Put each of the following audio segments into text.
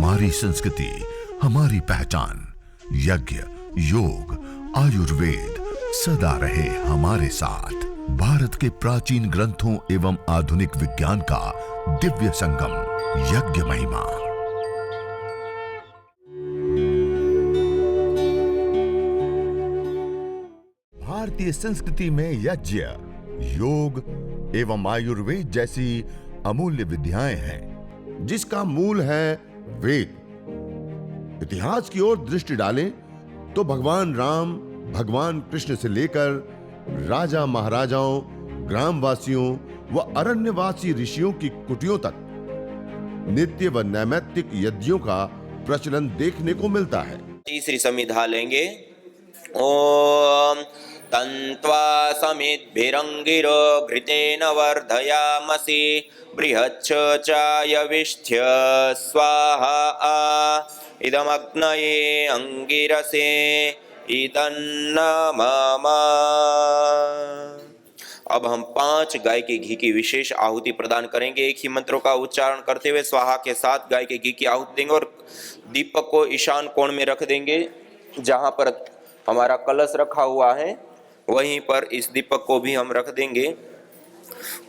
हमारी संस्कृति, हमारी पहचान। यज्ञ, योग, आयुर्वेद सदा रहे हमारे साथ। भारत के प्राचीन ग्रंथों एवं आधुनिक विज्ञान का दिव्य संगम, यज्ञ महिमा। भारतीय संस्कृति में यज्ञ, योग एवं आयुर्वेद जैसी अमूल्य विद्याएं हैं, जिसका मूल है वेद। इतिहास की ओर दृष्टि डालें तो भगवान राम, भगवान कृष्ण से लेकर राजा महाराजाओं, ग्रामवासियों व अरण्यवासी ऋषियों की कुटियों तक नित्य व नैमित्तिक यज्ञों का प्रचलन देखने को मिलता है। तीसरी संविधा लेंगे। ओम तन्त्वा समिद्भिरंगिरो घृतेन वर्धयामसि बृहच्छ चायविष्ठ्य स्वाहा इदमग्नये अंगिरसे इदन्नमम। अब हम 5 गाय के घी की विशेष आहुति प्रदान करेंगे। एक ही मंत्रों का उच्चारण करते हुए स्वाहा के साथ गाय के घी की आहुति देंगे और दीपक को ईशान कोण में रख देंगे। जहां पर हमारा कलश रखा हुआ है वहीं पर इस दीपक को भी हम रख देंगे।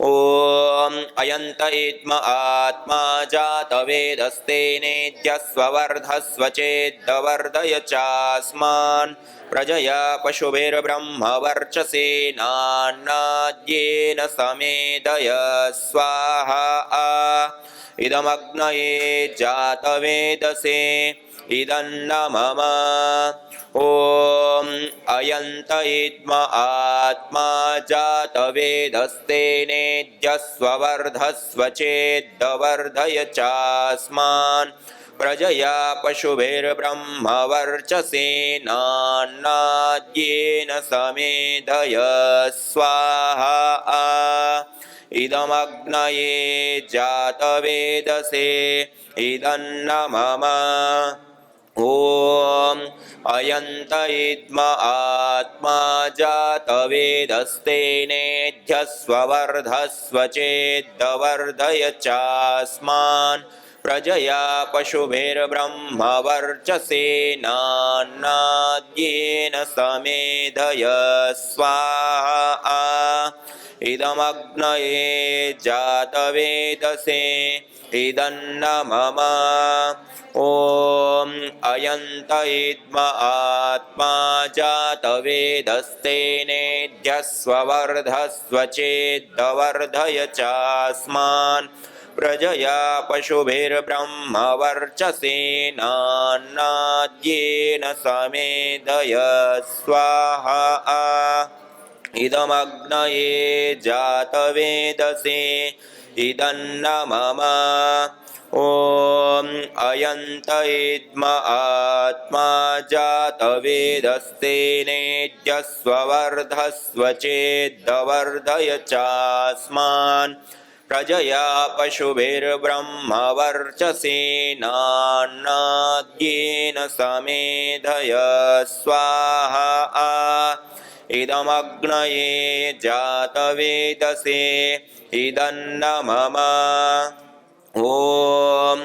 ओम अयंत इत्म आत्मा जात वेदस्तेनेद्यस्वर्धस्व चेद्वर्धय चास्मान् प्रजया पशुभिर्ब्रह्म वर्चसेनान्नाद्येन समेदय स्वाहा इदमग्नये जातवेदसे इदन्नमम। ओम अयंत इत्म आत्मा जात वेदस्तेनेद्यस्वर्धस्व चेद्वर्धय चास्मान् प्रजया पशुभिर्ब्रह्म वर्चसेनान्नाद्येन समेधय स्वाहा इदमग्नये जातवेदसे इदन्नमम। ओम अयंत इत्म आत्मा जात वेदस्तेनेद्यस्वर्धस्व चेद्वर्धय चास्मान् प्रजया पशुभिर्ब्रह्म वर्चसेनान्नाद्येन समेधय स्वाहा इदमग्नये जातवेदसे इदन्नमम। ओम अयंत इत्म आत्मा जात वेदस्तेनेद्यस्वर्धस्व चेद्वर्धय चास्मान् प्रजया पशुभिर्ब्रह्म वर्चसेनान्नाद्येन समेधय स्वाहा इदमग्नये जातवेदसे इदन्नमम। ओम अयंत इत्म आत्मा जात वेदस्तेनेद्यस्वर्धस्व चेद्वर्धय चास्मान् प्रजया पशुभिर्ब्रह्म वर्चसेनान्नाद्येन समेधय स्वाहा इदमग्नये जातवेदसे इदन्नमम। ओम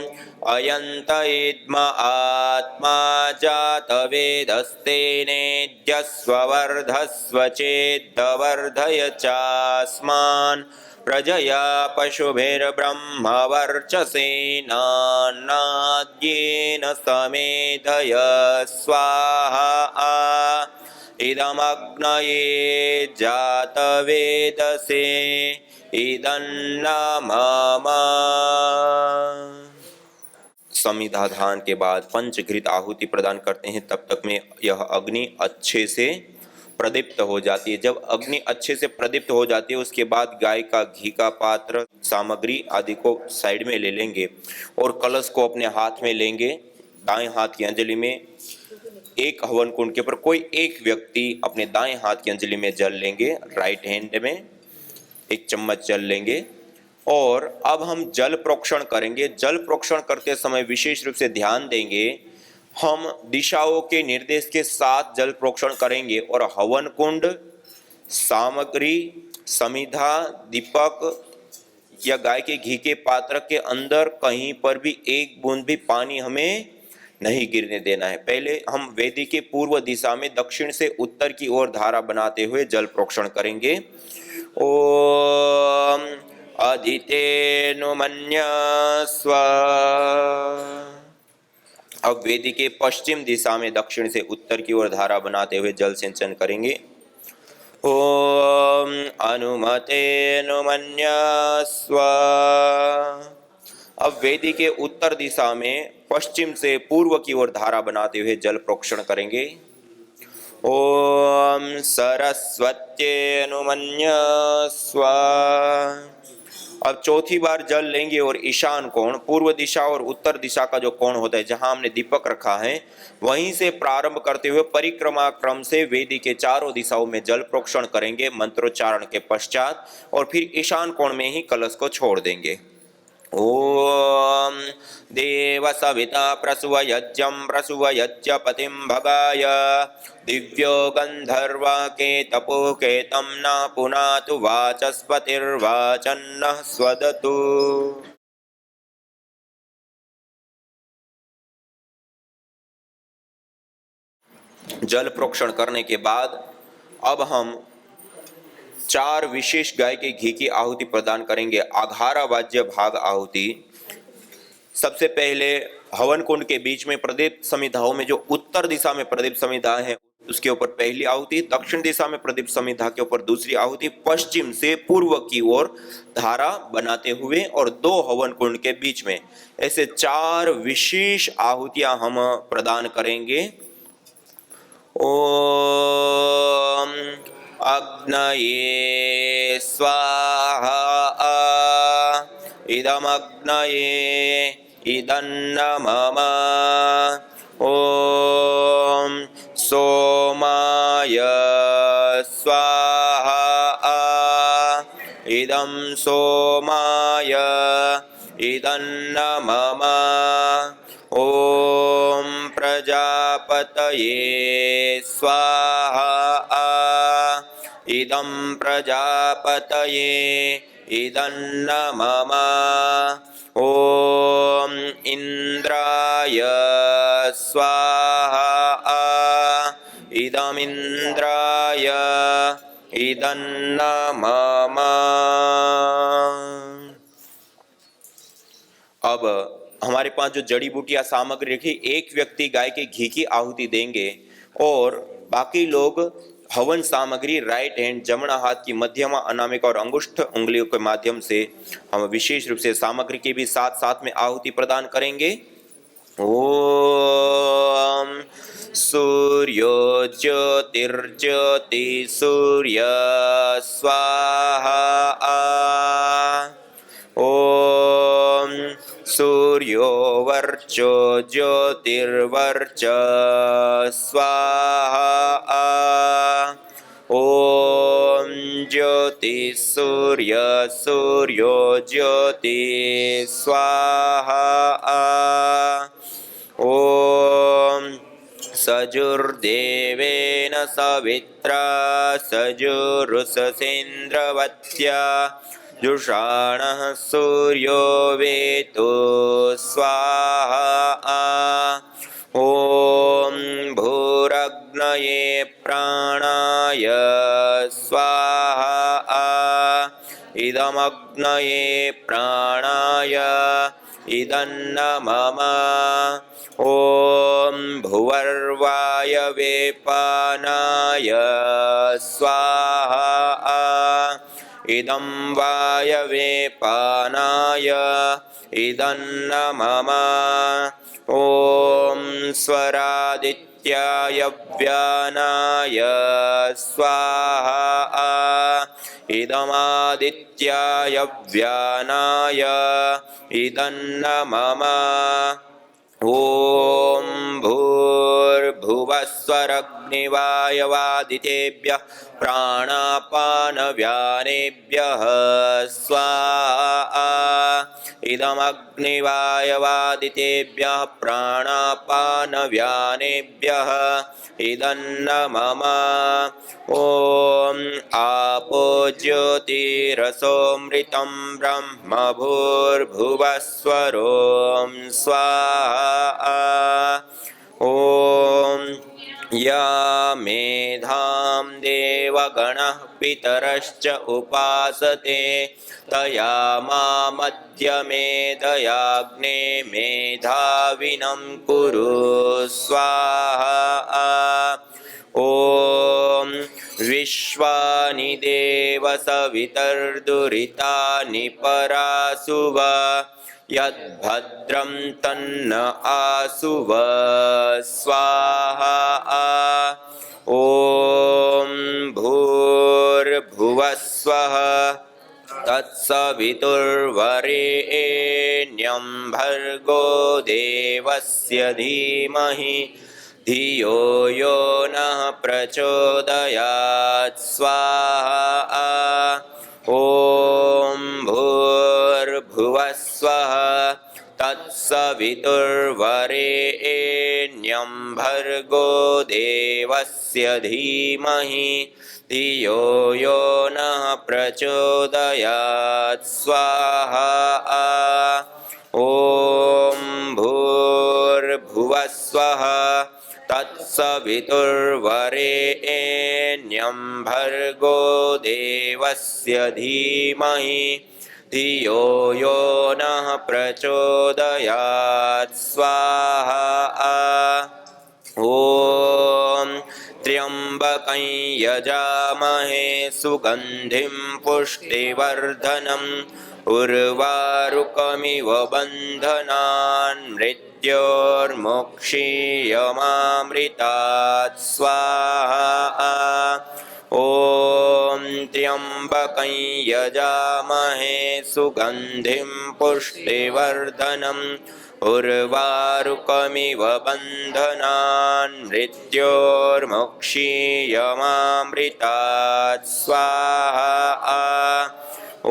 अयंत इत्म आत्मा जात वेदस्तेनेद्यस्वर्धस्व चेद्वर्धय चास्मान् प्रजया पशुभिर्ब्रह्म वर्चसेनान्नाद्येन समेधय स्वाहा इदमग्नये जातवेदसे इदन्नमम। संविधाधान के बाद पंचघृत आहुति प्रदान करते हैं। तब तक में यह अग्नि अच्छे से प्रदीप्त हो जाती है। जब अग्नि अच्छे से प्रदीप्त हो जाती है उसके बाद गाय का घी का पात्र, सामग्री आदि को साइड में ले लेंगे और कलश को अपने हाथ में लेंगे। दाएं हाथ की अंजलि में एक हवन कुंड के ऊपर कोई एक व्यक्ति अपने दाएं हाथ की अंजलि में जल लेंगे, राइट हैंड में 1 चम्मच जल लेंगे। और अब हम जल प्रोक्षण करेंगे। जल प्रोक्षण करते समय विशेष रूप से ध्यान देंगे, हम दिशाओं के निर्देश के साथ जल प्रोक्षण करेंगे और हवन कुंड, सामग्री, समिधा, दीपक या गाय के घी के पात्र के अंदर कहीं पर भी एक बूंद भी पानी हमें नहीं गिरने देना है। पहले हम वेदी के पूर्व दिशा में दक्षिण से उत्तर की ओर धारा बनाते हुए जल प्रोक्षण करेंगे। ओम अदितेनुमन्यस्व। अब वेदी के पश्चिम दिशा में दक्षिण से उत्तर की ओर धारा बनाते हुए जल सिंचन करेंगे। ओम अनुमतेनुमन्यस्व। अब वेदी के उत्तर दिशा में पश्चिम से पूर्व की ओर धारा बनाते हुए जल प्रोक्षण करेंगे। ओम सरस्वत्यनुमन्यस्व। अब चौथी बार जल लेंगे और ईशान कोण, पूर्व दिशा और उत्तर दिशा का जो कोण होता है जहां हमने दीपक रखा है वहीं से प्रारंभ करते हुए परिक्रमा क्रम से वेदी के चारों दिशाओं में जल प्रोक्षण करेंगे मंत्रोच्चारण के पश्चात, और फिर ईशान कोण में ही कलश को छोड़ देंगे। ओम देव सविता प्रसुवयज्ञं प्रसुवयज्ञ पतिं भगाय दिव्यो गंधर्वा के तपो के तं न पुनातु वाचस्पतिर्वाचन्नः स्वदतु। जल प्रोक्षण करने के बाद अब हम 4 विशेष गाय के घी की आहुति प्रदान करेंगे। आघारा वाज्य भाग आहुति। सबसे पहले हवन कुंड के बीच में प्रदीप्त समिधाओं में जो उत्तर दिशा में प्रदीप्त समिधा है उसके ऊपर पहली आहुति, दक्षिण दिशा में प्रदीप्त समिधा के ऊपर दूसरी आहुति, पश्चिम से पूर्व की ओर धारा बनाते हुए और 2 हवन कुंड के बीच में, ऐसे 4 विशेष आहुतियां हम प्रदान करेंगे। ओम अग्नये स्वाहा इदमग्नये इदन्नमम। ओम सोमाय स्वाहा इदं सोमाय इदन्नमम। ओम प्रजापतये स्वाहा इदं प्रजापतये इदन्नमम। ओम इंद्राय स्वाहा इदमिंद्राय इदन्नमम। अब हमारे पास जो जड़ी बूटियां सामग्री रखी, एक व्यक्ति गाय के घी की आहुति देंगे और बाकी लोग हवन सामग्री राइट हैंड, जमणा हाथ की मध्यमा, अनामिका और अंगुष्ठ उंगलियों के माध्यम से हम विशेष रूप से सामग्री की भी साथ साथ में आहुति प्रदान करेंगे। ओम सूर्यो ज्योतिर्ज्योति सूर्य स्वाहा। ओम सूर्यो वर्चो ज्योतिर्वर्च स्वाहा। ओम ज्योति सूर्य सूर्यो ज्योति स्वाहा। ओम सजुर्देवेन सवित्रा सजुरुषसेन्द्रवत्या जुषाणः सूर्यो वेतो स्वाहा। ओम भूरग्नये प्राणाय स्वाहा इदमग्नये प्राणाय इदन्नमम। ओम भुवर्वायवे पानाय स्वाहा इदं वायवे पानाय इदन्नमम। ओम स्वरादित्याय व्यानाय स्वाहा इदमादित्याय व्यानाय इदन्नमम। ओम भूर्भुवस्वरग्निवायवादितेभ्यः प्राणापानव्यानेभ्यः स्वाहा इदमग्निवायवादितेभ्यः प्राणापानव्यानेभ्यः इदन्न मम ॐ आपो ज्योतिरसोऽमृतं ब्रह्म भूर्भुवस्वरों स्वाहा ॐ या मेधां देवगणः पितरश्च उपासते तया मामद्य मेधयाग्ने मेधाविनं कुरु स्वाहा ॐ विश्वानि देव सवितर्दुरितानि परासुव यद्भद्रं तन्न आसुव स्वाहा ॐ भूर्भुवस्वः तत्सवितुर्वरेण्यं भर्गो देवस्य धीमहि धियो यो नः प्रचोदयात् स्वाहा ॐ भूर्भुवस्वः तत्सवितुर्वरेण्यं भर्गो देवस्य धीमहि धियो यो नः प्रचोदयात् स्वाहा ॐ भूर्भुवस्वः तत्सवितुर्वरेण्यं भर्गो देवस्य धीमहि धियो यो नः प्रचोदयात् स्वाहा ॐ त्र्यम्बकं यजामहे सुगन्धिं पुष्टिवर्धनम् उर्वारुकमिव बन्धनान् मृत्योर्मुक्षीयमामृतात् स्वाहा ॐ त्र्यम्बकं यजामहे सुगन्धिं पुष्टिवर्धनम् उर्वारुकमिव बन्धनान् मृत्योर्मुक्षीयमामृतात् स्वाहा ॐ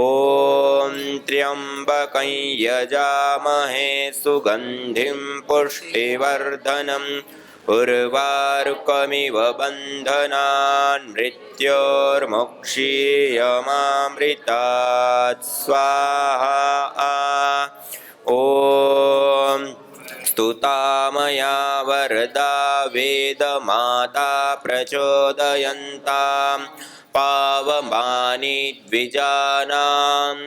त्र्यम्बकं यजामहे सुगन्धिं पुष्टिवर्धनम् उर्वारुकमिव बन्धनान् मृत्योर्मुक्षीयमामृतात् स्वाहा ॐ स्तुता मया वरदा वेदमाता प्रचोदयन्तां पावमानि द्विजानाम्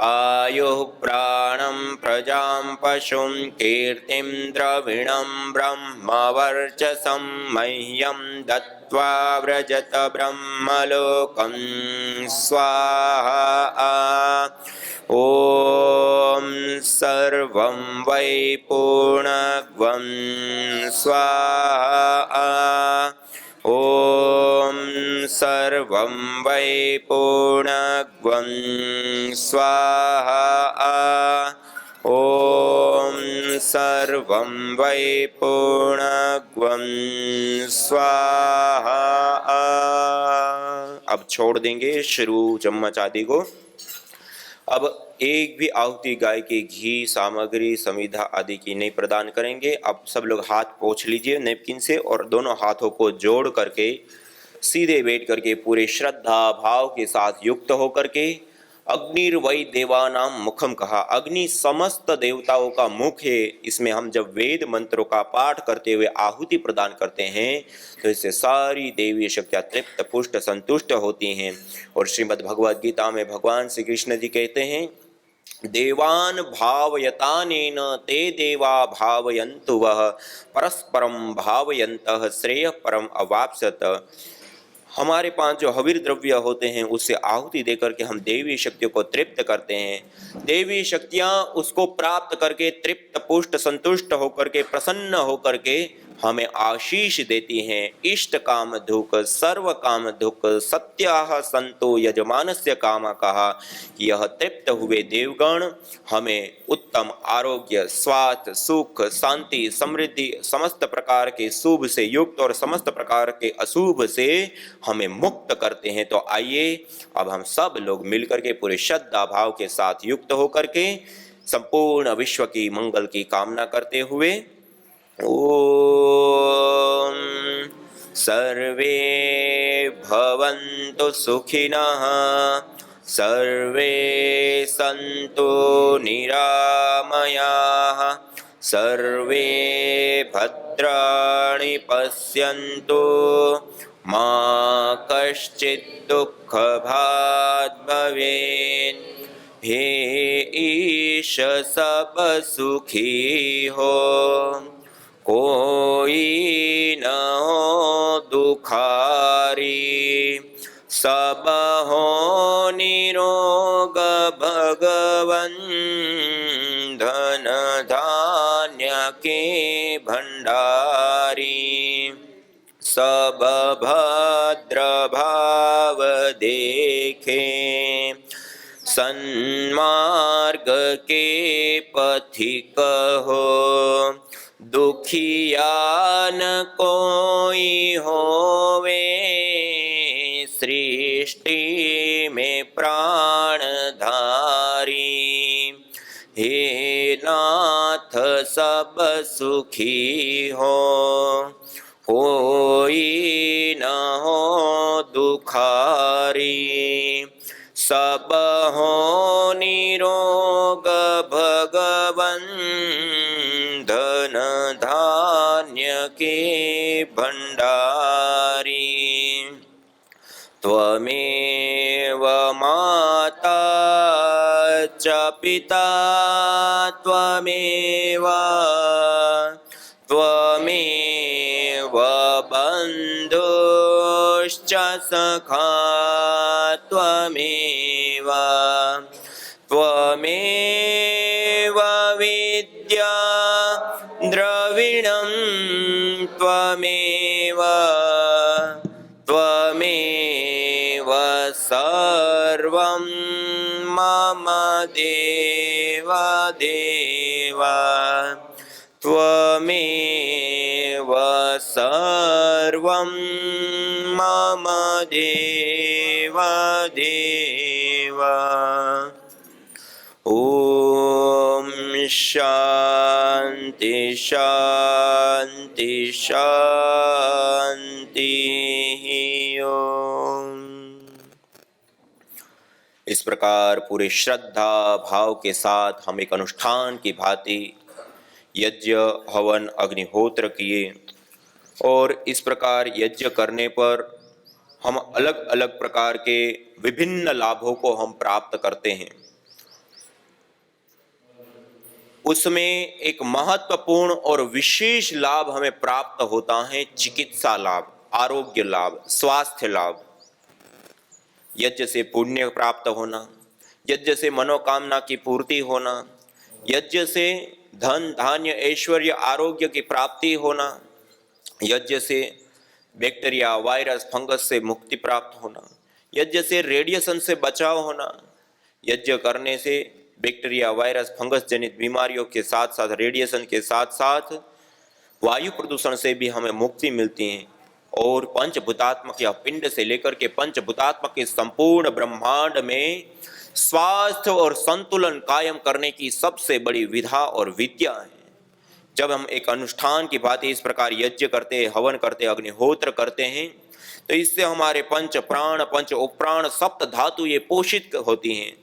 आयुः प्राणं प्रजां पशुं कीर्तिं द्रविणं ब्रह्मवर्चसं मह्यं दत्त्वा व्रजत ब्रह्मलोकं स्वाहा ॐ सर्वं वै पूर्णग्वं स्वाहा ॐ सर्वं वै पूर्णग्वं स्वाहा ॐ सर्वं वै पूर्णग्वं स्वाहा। अब छोड़ देंगे शुरू चम्मच आदि को। अब एक भी आहुति गाय के घी सामग्री समिधा आदि की नहीं प्रदान करेंगे। अब सब लोग हाथ पोंछ लीजिए नैपकिन से और दोनों हाथों को जोड़ करके सीधे बैठ करके पूरे श्रद्धा भाव के साथ युक्त होकर के अग्निर्वै देवानां मुखम कहा। अग्नि समस्त देवताओं का मुख है। इसमें हम जब वेद मंत्रों का पाठ करते हुए आहुति प्रदान करते हैं तो इससे सारी देवी शक्तियां तृप्त पुष्ट संतुष्ट होती हैं। और श्रीमद् भगवद गीता में भगवान श्री कृष्ण जी कहते हैं, देवान भावयतानेन ते देवा भावयन्तु वः परस्परं भावयन्तः श्रेयः परम अवाप्स्यत। हमारे पास जो हविर द्रव्य होते हैं उससे आहुति देकर के हम देवी शक्तियों को तृप्त करते हैं। देवी शक्तियां उसको प्राप्त करके तृप्त पुष्ट संतुष्ट होकर के प्रसन्न होकर के हमें आशीष देती हैं। इष्ट काम दुख सर्व काम दुख सत्याह संतो यजमानस्य कामा कहा। यह तृप्त हुए देवगण हमें उत्तम आरोग्य स्वास्थ्य सुख शांति समृद्धि समस्त प्रकार के शुभ से युक्त और समस्त प्रकार के अशुभ से हमें मुक्त करते हैं। तो आइए अब हम सब लोग मिलकर के पूरे श्रद्धा भाव के साथ युक्त होकर के संपूर्ण विश्व की मंगल की कामना करते हुए ओम सर्वे भवन्तु सुखिनः सर्वे सन्तु निरामयाः सर्वे भद्राणि पश्यन्तु मा कश्चित् दुःखभाग् भवेत्। हे ईश सब सुखी हो कोई न हो दुखारी सब हो निरोग भगवन धन धान्य के भंडारी सब भद्र भाव देखे सन्मार्ग के पथिक हो दुखिया न कोई होवे सृष्टि में प्राणधारी। हे नाथ सब सुखी हो कोई न हो दुखारी सब हो निरोग भगवन धन धान्य के भंडारी। त्वमेव माता च पिता त्वमेव बन्धुश्च सखा त्वमेव विद्या द्रविणं त्वमेव सर्वं मम देव त्वमेव सर्वं मम देव ॐ शान्ति शान्ति शान्तिः। ॐ। इस प्रकार पूरे श्रद्धा भाव के साथ हम एक अनुष्ठान की भांति यज्ञ हवन अग्निहोत्र किए और इस प्रकार यज्ञ करने पर हम अलग अलग प्रकार के विभिन्न लाभों को हम प्राप्त करते हैं। उसमें एक महत्वपूर्ण और विशेष लाभ हमें प्राप्त होता है चिकित्सा लाभ, आरोग्य लाभ, स्वास्थ्य लाभ। यज्ञ से पुण्य प्राप्त होना, यज्ञ से मनोकामना की पूर्ति होना, यज्ञ से धन धान्य ऐश्वर्य आरोग्य की प्राप्ति होना, यज्ञ से बैक्टीरिया वायरस फंगस से मुक्ति प्राप्त होना, यज्ञ से रेडिएशन से बचाव होना। यज्ञ करने से बैक्टीरिया वायरस फंगस जनित बीमारियों के साथ साथ रेडिएशन के साथ साथ वायु प्रदूषण से भी हमें मुक्ति मिलती है और पंचभूतात्मक या पिंड से लेकर के पंचभूतात्मक के संपूर्ण ब्रह्मांड में स्वास्थ्य और संतुलन कायम करने की सबसे बड़ी विधा और विद्या है। जब हम एक अनुष्ठान की बात इस प्रकार यज्ञ करते, हवन करते, अग्निहोत्र करते हैं तो इससे हमारे पंच प्राण, पंच उपप्राण, सप्त धातु ये पोषित होती हैं।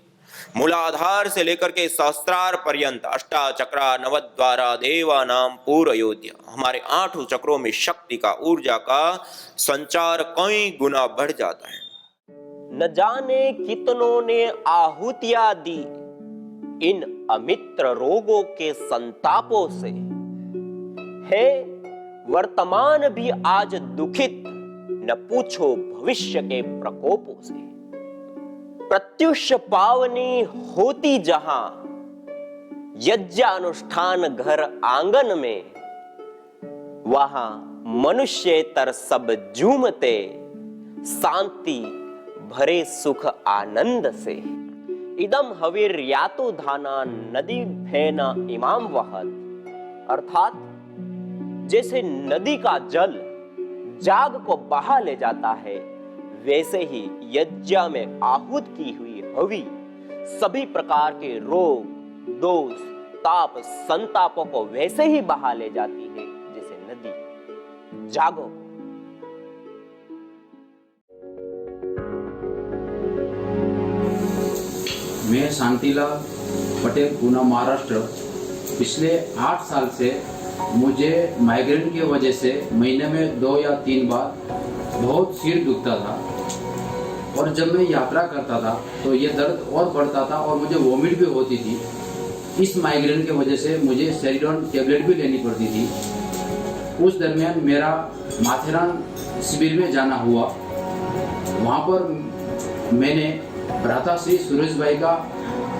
मूलाधार से लेकर के सहस्त्रार पर्यंत अष्टाचक्रा नवद्वारा देवा नाम पूर्व योध्या, हमारे 8 चक्रों में शक्ति का, ऊर्जा का संचार कई गुना बढ़ जाता है। न जाने कितनों ने आहुतियां दी इन अमित्र रोगों के संतापों से, है वर्तमान भी आज दुखित, न पूछो भविष्य के प्रकोपों से। प्रत्युष पावनी होती जहां यज्ञानुष्ठान घर आंगन में, वहां मनुष्येतर सब झूमते शांति भरे सुख आनंद से। इदम हविर्यातो धाना नदी फेना इमाम वहत, अर्थात जैसे नदी का जल जाग को बहा ले जाता है, वैसे ही यज्ञ में आहूत की हुई हवि सभी प्रकार के रोग, दोष ताप संतापों को वैसे ही बहा ले जाती है जैसे नदी। जागो। मैं शांतिलाल पटेल, पूना, महाराष्ट्र। पिछले 8 साल से मुझे माइग्रेन की वजह से महीने में 2 या 3 बार बहुत सिर दुखता था, और जब मैं यात्रा करता था तो ये दर्द और बढ़ता था और मुझे वॉमिट भी होती थी। इस माइग्रेन की वजह से मुझे सेरिडोन टेबलेट भी लेनी पड़ती थी। उस दरमियान मेरा माथेरान शिविर में जाना हुआ। वहाँ पर मैंने भ्राता श्री सुरेश भाई का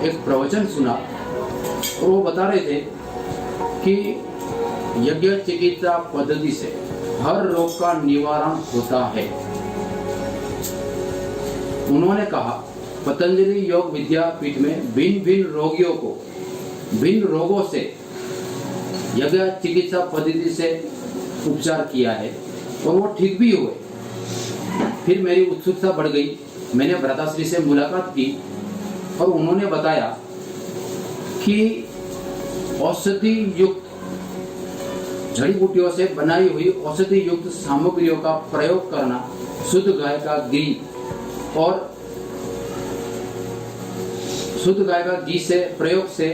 एक प्रवचन सुना, और वो बता रहे थे कि यज्ञ चिकित्सा पद्धति से हर रोग का निवारण होता है। उन्होंने कहा, पतंजलि योग विद्यापीठ में भिन्न भिन्न रोगियों को भिन्न रोगों से यज्ञ चिकित्सा पद्धति से उपचार किया है और वो ठीक भी हुए। फिर मेरी उत्सुकता बढ़ गई। मैंने भ्राताश्री से मुलाकात की और उन्होंने बताया कि औषधि युक्त जड़ी बूटियों से बनाई हुई औषधि युक्त सामग्रियों का प्रयोग करना, शुद्ध गाय का घी और शुद्ध गाय का घी से प्रयोग से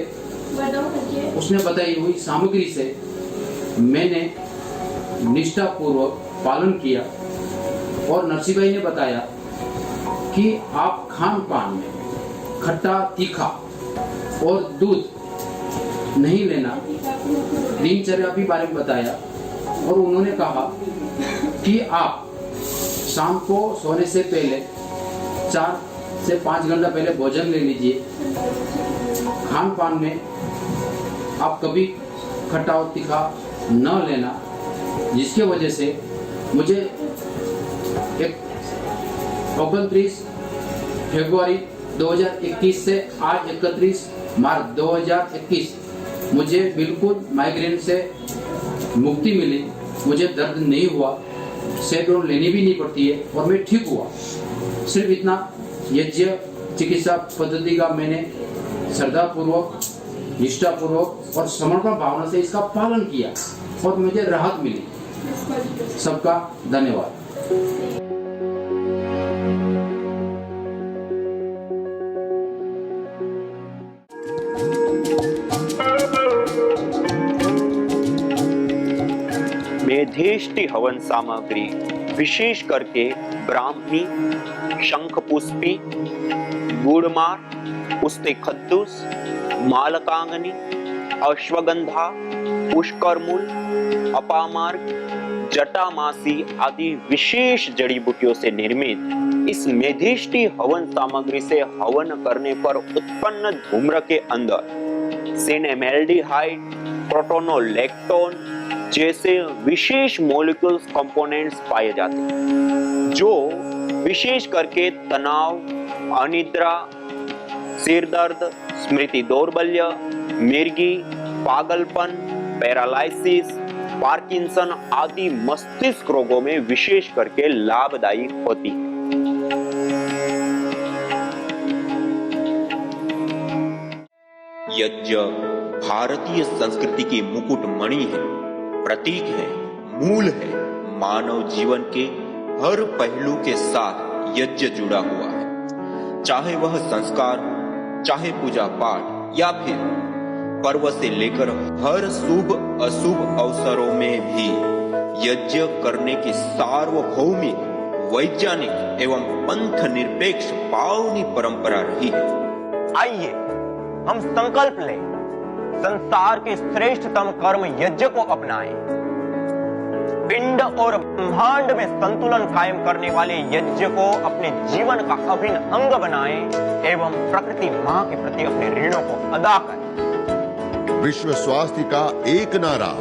उसने बताई हुई सामग्री से मैंने निष्ठा पूर्वक पालन किया। और नरसिंह भाई ने बताया कि आप खान पान में खट्टा तीखा और दूध नहीं लेना, दिनचर्या भी बारे में बताया। और उन्होंने कहा कि आप शाम को सोने से पहले 4 से 5 घंटा पहले भोजन ले लीजिए। खान पान में आप कभी खट्टा और तीखा न लेना, जिसके वजह से मुझे 29 फरवरी 2021 से आज 31 मार्च 2021 मुझे बिल्कुल माइग्रेन से मुक्ति मिली। मुझे दर्द नहीं हुआ, सेरोडोन लेनी भी नहीं पड़ती है और मैं ठीक हुआ। सिर्फ इतना, यज्ञ चिकित्सा पद्धति का मैंने श्रद्धा पूर्वक, निष्ठा पूर्वक और समर्पण भावना से इसका पालन किया और मुझे राहत मिली। सबका धन्यवाद। मेधेष्टि हवन सामग्री विशेष करके ब्राह्मी, शंखपुष्पी, गुड़मार, उस्ते खद्दूस, मालकांगनी, अश्वगंधा, पुष्करमूल, अपामार्ग, जटामासी आदि विशेष जड़ी बूटियों से निर्मित इस मेधेष्टि हवन सामग्री से हवन करने पर उत्पन्न धूम्र के अंदर सिनेमेल्डिहाइड, प्रोटोनोलेक्टोन जैसे विशेष मॉलिक्यूल्स कंपोनेंट्स पाए जाते हैं, जो विशेष करके तनाव, अनिद्रा, सिर दर्द, स्मृति दौर्बल्य, मिर्गी, पागलपन, पैरालाइसिस, पार्किंसन आदि मस्तिष्क रोगों में विशेष करके लाभदायी होती है। यज्ञ भारतीय संस्कृति की मुकुट मणि है, प्रतीक है, मूल है। मानव जीवन के हर पहलू के साथ यज्ञ जुड़ा हुआ है, चाहे वह संस्कार हो, चाहे पूजा पाठ या फिर पर्व से लेकर हर शुभ अशुभ अवसरों में भी यज्ञ करने की सार्वभौमिक, वैज्ञानिक एवं पंथ निरपेक्ष पावनी परंपरा रही है। आइए हम संकल्प लें, संसार के श्रेष्ठतम कर्म यज्ञ को अपनाएं। पिंड और ब्रह्मांड में संतुलन कायम करने वाले यज्ञ को अपने जीवन का अभिन्न अंग बनाएं एवं प्रकृति मां के प्रति अपने ऋणों को अदा करें। विश्व स्वास्थ्य का एक नारा,